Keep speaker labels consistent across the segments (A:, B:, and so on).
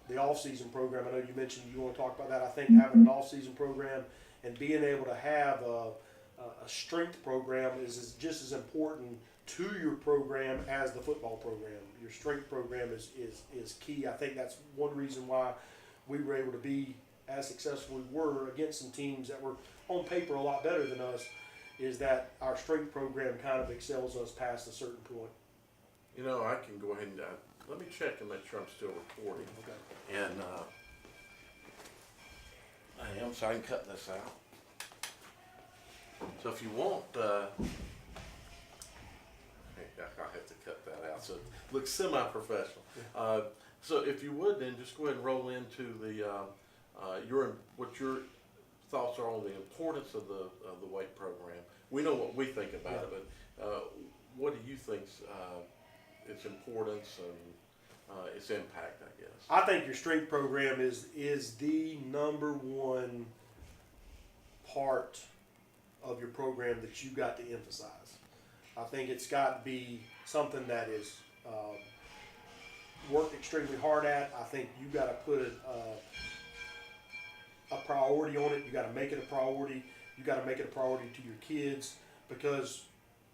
A: the off-season program. I know you mentioned you want to talk about that. I think having an off-season program and being able to have a strength program is just as important to your program as the football program. Your strength program is key. I think that's one reason why we were able to be as successful as we were against some teams that were on paper a lot better than us, is that our strength program kind of excels us past a certain point.
B: You know, I can go ahead and let me check and make sure I'm still recording.
A: Okay.
B: And I am, so I can cut this out. So if you want, I'll have to cut that out so it looks semi-professional. So if you would, then just go ahead and roll into the what your thoughts are on the importance of the weight program. We know what we think about it, but what do you think its importance and its impact, I guess?
A: I think your strength program is the number one part of your program that you got to emphasize. I think it's got to be something that is worked extremely hard at. I think you got to put a priority on it. You got to make it a priority. You got to make it a priority to your kids, because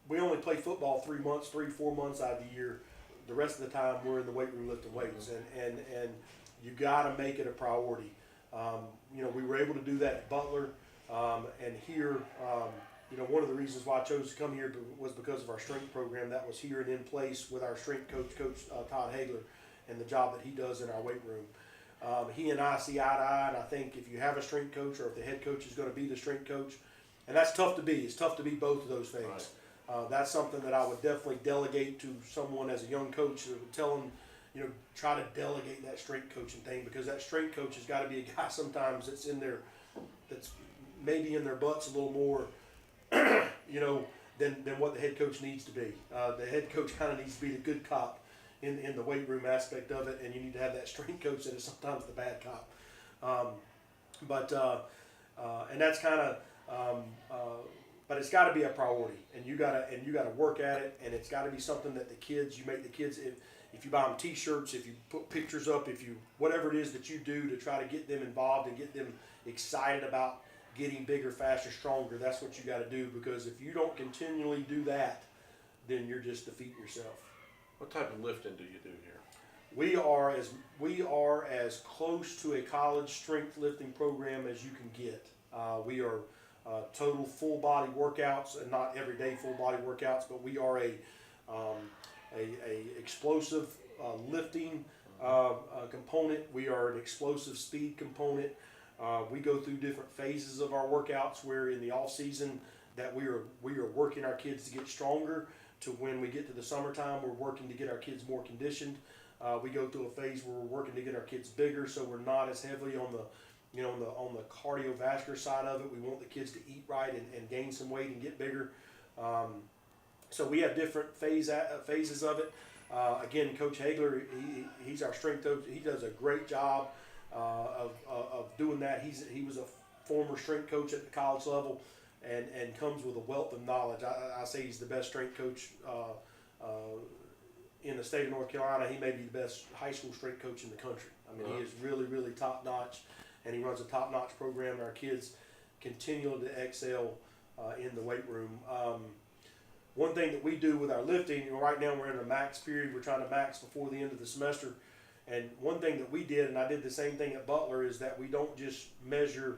A: we only play football 3 months, 4 months out of the year. The rest of the time we're in the weight room lifting weights, and you got to make it a priority. We were able to do that at Butler, and here, one of the reasons why I chose to come here was because of our strength program that was here and in place with our strength coach, Todd Hagler, and the job that he does in our weight room. He and I see eye to eye, and I think if you have a strength coach, or if the head coach is going to be the strength coach, and that's tough to be. It's tough to be both of those things. Right. That's something that I would definitely delegate to someone as a young coach. That would tell them, try to delegate that strength coaching thing, because that strength coach has got to be a guy sometimes that's maybe in their butts a little more, than what the head coach needs to be. The head coach kind of needs to be the good cop in the weight room aspect of it, and you need to have that strength coach that is sometimes the bad cop. And that's kind of, but it's got to be a priority, and you gotta work at it, and it's got to be something that you make the kids. If you buy them T-shirts, if you put pictures up, whatever it is that you do to try to get them involved and get them excited about getting bigger, faster, stronger, that's what you got to do. Because if you don't continually do that, then you're just defeating yourself.
B: What type of lifting do you do here?
A: We are as close to a college strength lifting program as you can get. We are total full body workouts, and not everyday full body workouts, but we are a explosive lifting component. We are an explosive speed component. We go through different phases of our workouts, where in the off season that we are working our kids to get stronger, to when we get to the summertime, we're working to get our kids more conditioned. We go through a phase where we're working to get our kids bigger, so we're not as heavily on the on the cardiovascular side of it. We want the kids to eat right and gain some weight and get bigger. So we have different phases of it. Again, Coach Hagler, he's our strength coach. He does a great job of doing that. He was a former strength coach at the college level, and comes with a wealth of knowledge. I say he's the best strength coach in the state of North Carolina. He may be the best high school strength coach in the country. I mean, he is really, really top notch, and he runs a top notch program. And our kids continue to excel in the weight room. One thing that we do with our lifting, right now we're in a max period. We're trying to max before the end of the semester. And one thing that we did, and I did the same thing at Butler, is that we don't just measure,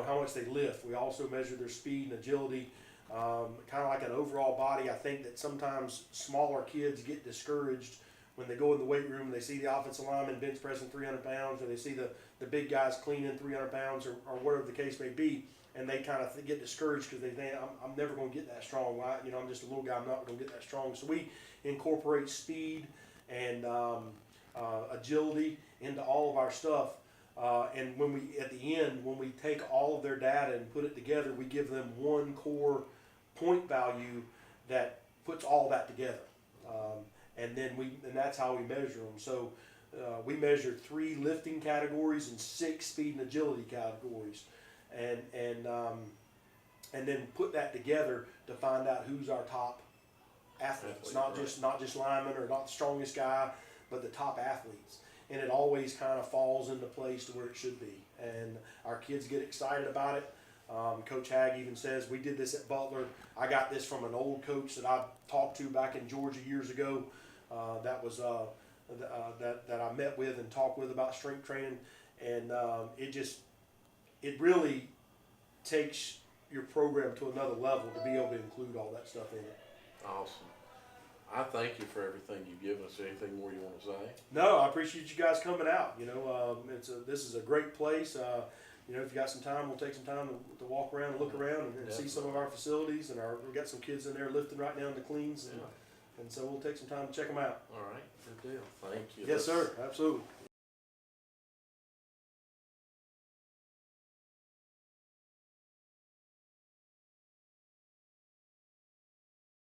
A: how much they lift. We also measure their speed and agility, kind of like an overall body. I think that sometimes smaller kids get discouraged when they go in the weight room and they see the offensive lineman bench pressing 300 pounds, or they see the big guys cleaning 300 pounds, or whatever the case may be, and they kind of get discouraged because they think, I'm never going to get that strong. I'm just a little guy. I'm not going to get that strong. So we incorporate speed and agility into all of our stuff. And at the end, when we take all of their data and put it together, we give them one core point value that puts all that together. And that's how we measure them. So we measure 3 lifting categories and 6 speed and agility categories, and then put that together to find out who's our top athletes. Not just linemen, or not the strongest guy, but the top athletes. and it always kind of falls into place to where it should be. And our kids get excited about it. Coach Hag even says, we did this at Butler. I got this from an old coach that I talked to back in Georgia years ago. That I met with and talked with about strength training, and it really takes your program to another level to be able to include all that stuff in it.
B: Awesome. I thank you for everything you've given us. Anything more you want to say?
A: No, I appreciate you guys coming out. This is a great place. If you got some time, we'll take some time to walk around and look around and see some of our facilities. And we've got some kids in there lifting right now in the cleans. And so we'll take some time to check them out.
B: All right. Good deal. Thank you.
A: Yes, sir. Absolutely.